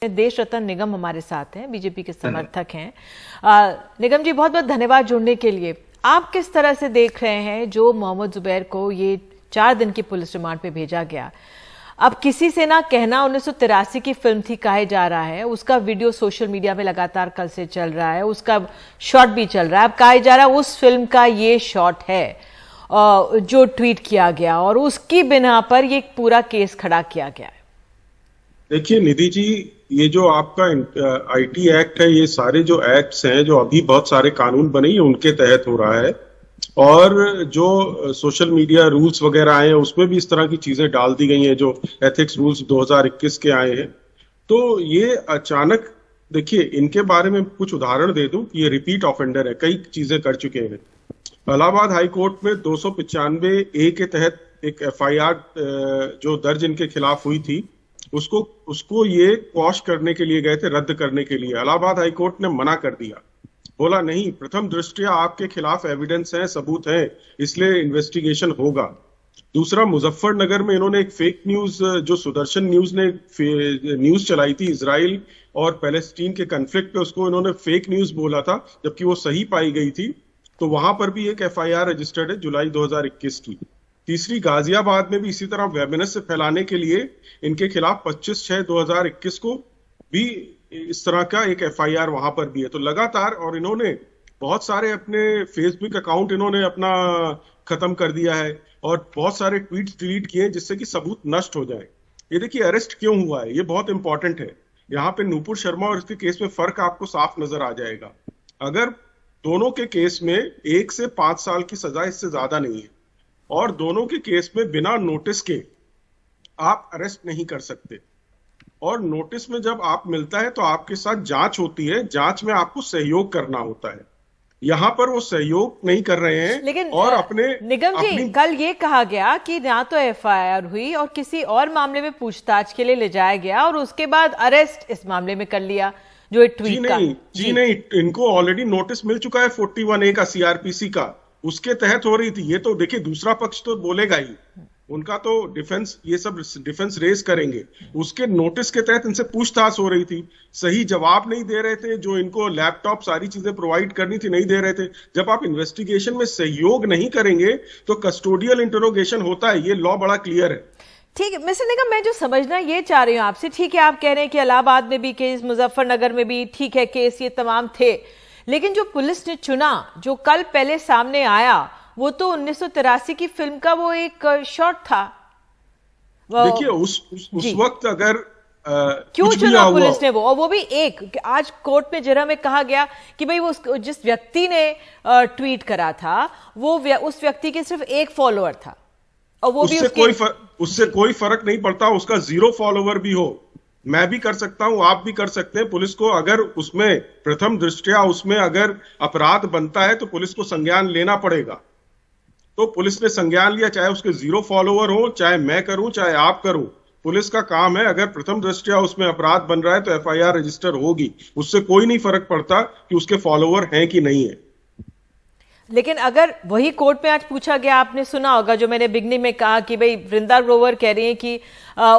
देश रतन निगम हमारे साथ हैं, बीजेपी के समर्थक हैं। निगम जी, बहुत बहुत धन्यवाद जुड़ने के लिए। आप किस तरह से देख रहे हैं जो मोहम्मद जुबैर को ये 4 दिन की पुलिस रिमांड पे भेजा गया? अब किसी से ना कहना 1983 की फिल्म थी कहे जा रहा है, उसका वीडियो सोशल मीडिया में लगातार कल से चल रहा है, उसका शॉट भी चल रहा है। अब कहा जा रहा है उस फिल्म का ये शॉट है जो ट्वीट किया गया और उसकी बिना पर ये पूरा केस खड़ा किया गया है। देखिए निधि जी, ये जो आपका आईटी एक्ट है, ये सारे जो एक्ट्स हैं, जो अभी बहुत सारे कानून बने हैं उनके तहत हो रहा है। और जो सोशल मीडिया रूल्स वगैरह आए हैं उसमें भी इस तरह की चीजें डाल दी गई हैं, जो एथिक्स रूल्स 2021 के आए हैं। तो ये अचानक, देखिए इनके बारे में कुछ उदाहरण दे दूं कि ये रिपीट ऑफेंडर है, कई चीजें कर चुके हैं। इलाहाबाद हाई कोर्ट में 295A के तहत एक एफआईआर जो दर्ज इनके खिलाफ हुई थी, उसको ये क्वॉश करने के लिए गए थे, रद्द करने के लिए। इलाहाबाद हाई कोर्ट ने मना कर दिया, बोला नहीं, प्रथम दृष्टया आपके खिलाफ एविडेंस है, सबूत है, इसलिए इन्वेस्टिगेशन होगा। दूसरा, मुजफ्फरनगर में इन्होंने एक फेक न्यूज, जो सुदर्शन न्यूज ने न्यूज चलाई थी इजराइल और पैलेस्टीन के कन्फ्लिक्ट पे, उसको इन्होंने फेक न्यूज बोला था जबकि वो सही पाई गई थी। तो वहां पर भी एक एफआईआर रजिस्टर्ड है जुलाई 2021 की। तीसरी, गाजियाबाद में भी इसी तरह वेबिनेस से फैलाने के लिए इनके खिलाफ 25/6/2021 को भी इस तरह का एक एफआईआर वहां पर भी है। तो लगातार, और इन्होंने बहुत सारे अपने फेसबुक अकाउंट इन्होंने अपना खत्म कर दिया है और बहुत सारे ट्वीट्स डिलीट किए जिससे कि सबूत नष्ट हो जाए। ये देखिए अरेस्ट क्यों हुआ है, ये बहुत इंपॉर्टेंट है। यहाँ पे नूपुर शर्मा और इसके केस में फर्क आपको साफ नजर आ जाएगा। अगर दोनों के केस में 1 से 5 साल की सजा, इससे ज्यादा नहीं है, और दोनों के केस में बिना नोटिस के आप अरेस्ट नहीं कर सकते। और नोटिस में जब आप मिलता है तो आपके साथ जांच होती है, जांच में आपको सहयोग करना होता है। यहाँ पर वो सहयोग नहीं कर रहे हैं। लेकिन और अपने निगम जी, कल ये कहा गया कि ना तो एफआईआर हुई और किसी और मामले में पूछताछ के लिए ले जाया गया और उसके बाद अरेस्ट इस मामले में कर लिया, जो ट्वीट का। जी नहीं, इनको ऑलरेडी नोटिस मिल चुका है 41A का, सीआरपीसी का, उसके तहत हो रही थी। ये तो देखिए दूसरा पक्ष तो बोलेगा ही, उनका तो डिफेंस, ये सब डिफेंस रेज करेंगे। उसके नोटिस के तहत इनसे पूछताछ हो रही थी, सही जवाब नहीं दे रहे थे, जो इनको लैपटॉप सारी चीजें प्रोवाइड करनी थी नहीं दे रहे थे। जब आप इन्वेस्टिगेशन में सहयोग नहीं करेंगे तो कस्टोडियल इंटरोगेशन होता है, ये लॉ बड़ा क्लियर है। ठीक है मिस्टर निगम, मैं जो समझना ये चाह रही हूँ आपसे, ठीक है आप कह रहे हैं कि इलाहाबाद में भी केस, मुजफ्फरनगर में भी ठीक है केस, ये तमाम थे, लेकिन जो पुलिस ने चुना, जो कल पहले सामने आया, वो तो 1983 की फिल्म का वो एक शॉट था। देखिए उस वक्त अगर क्यों चुना पुलिस ने वो, और वो भी एक, आज कोर्ट में जरा में कहा गया कि भाई वो जिस व्यक्ति ने ट्वीट करा था वो उस व्यक्ति के सिर्फ एक फॉलोअर था, और वो उससे कोई फर्क नहीं पड़ता, उसका 0 फॉलोवर भी हो, मैं भी कर सकता हूं, आप भी कर सकते हैं। पुलिस को अगर उसमें प्रथम दृष्टया उसमें अगर अपराध बनता है तो पुलिस को संज्ञान लेना पड़ेगा। तो पुलिस ने संज्ञान लिया, चाहे उसके 0 फॉलोवर हो, चाहे मैं करूं, चाहे आप करूं, पुलिस का काम है। अगर प्रथम दृष्टया उसमें अपराध बन रहा है तो एफआईआर रजिस्टर होगी, उससे कोई नहीं फर्क पड़ता कि उसके फॉलोवर हैं कि नहीं है। लेकिन अगर वही कोर्ट में आज पूछा गया, आपने सुना होगा जो मैंने बिगनिंग में कहा कि भाई वृंदा ग्रोवर कह रही हैं कि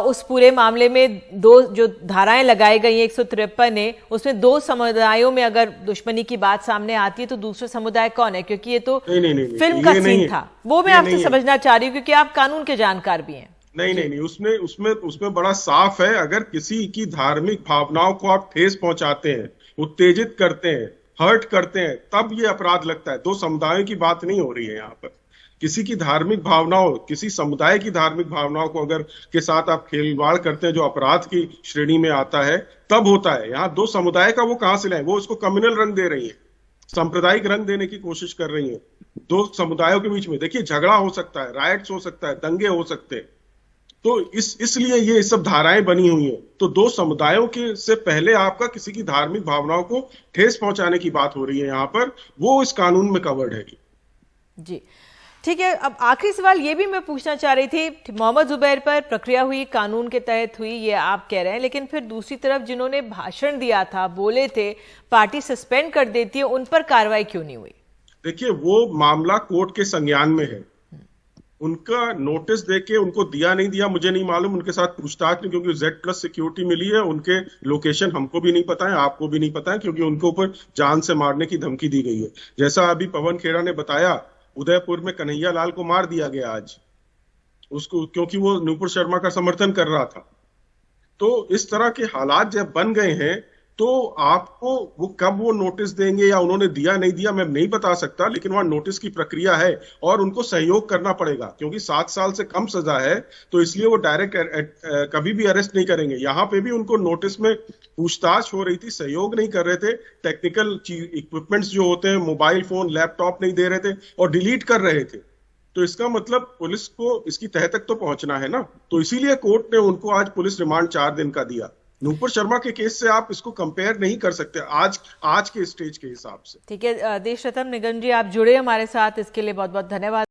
उस पूरे मामले में 2 जो धाराएं लगाई गई हैं 153 ने, उसमें 2 समुदायों में अगर दुश्मनी की बात सामने आती है तो दूसरा समुदाय कौन है, क्योंकि ये तो नहीं, फिल्म का सीन था। वो मैं आपसे समझना चाह रही हूँ क्योंकि आप कानून के जानकार भी हैं। नहीं, उसमें बड़ा साफ है, अगर किसी की धार्मिक भावनाओं को आप ठेस पहुंचाते हैं, उत्तेजित करते हैं, हर्ट करते हैं, तब ये अपराध लगता है। 2 समुदायों की बात नहीं हो रही है यहाँ पर। किसी की धार्मिक भावनाओं, किसी समुदाय की धार्मिक भावनाओं को अगर के साथ आप खेलवाड़ करते हैं, जो अपराध की श्रेणी में आता है, तब होता है। यहाँ 2 समुदाय का वो कहां से लाए, वो उसको कम्युनल रंग दे रही है, सांप्रदायिक रंग देने की कोशिश कर रही है 2 समुदायों के बीच में। देखिए झगड़ा हो सकता है, राइट्स हो सकता है, दंगे हो सकते हैं, तो इसलिए ये सब धाराएं बनी हुई हैं। तो 2 समुदायों के से पहले आपका किसी की धार्मिक भावनाओं को ठेस पहुंचाने की बात हो रही है यहाँ पर, वो इस कानून में कवर्ड है। जी ठीक है, अब आखिरी सवाल ये भी मैं पूछना चाह रही थी, मोहम्मद जुबैर पर प्रक्रिया हुई, कानून के तहत हुई, ये आप कह रहे हैं, लेकिन फिर दूसरी तरफ जिन्होंने भाषण दिया था, बोले थे, पार्टी सस्पेंड कर देती है, उन पर कार्रवाई क्यों नहीं हुई? देखिए वो मामला कोर्ट के संज्ञान में है, उनका नोटिस देके उनको दिया नहीं दिया मुझे नहीं मालूम, उनके साथ पूछताछ नहीं, क्योंकि Z+ सिक्योरिटी मिली है, उनके लोकेशन हमको भी नहीं पता है, आपको भी नहीं पता है, क्योंकि उनके ऊपर जान से मारने की धमकी दी गई है। जैसा अभी पवन खेड़ा ने बताया, उदयपुर में कन्हैया लाल को मार दिया गया आज, उसको, क्योंकि वो नूपुर शर्मा का समर्थन कर रहा था। तो इस तरह के हालात जब बन गए हैं, तो आपको वो कब वो नोटिस देंगे या उन्होंने दिया नहीं दिया मैं नहीं बता सकता, लेकिन वहां नोटिस की प्रक्रिया है और उनको सहयोग करना पड़ेगा, क्योंकि 7 साल से कम सजा है, तो इसलिए वो डायरेक्ट कभी भी अरेस्ट नहीं करेंगे। यहां पे भी उनको नोटिस में पूछताछ हो रही थी, सहयोग नहीं कर रहे थे, टेक्निकल इक्विपमेंट्स जो होते हैं, मोबाइल फोन, लैपटॉप नहीं दे रहे थे और डिलीट कर रहे थे। तो इसका मतलब पुलिस को इसकी तह तक तो पहुंचना है ना, तो इसीलिए कोर्ट ने उनको आज पुलिस रिमांड 4 दिन का दिया। नूपुर शर्मा के केस से आप इसको कंपेयर नहीं कर सकते आज के स्टेज के हिसाब से। ठीक है, देशरत्न निगम जी, आप जुड़े हमारे साथ, इसके लिए बहुत बहुत धन्यवाद।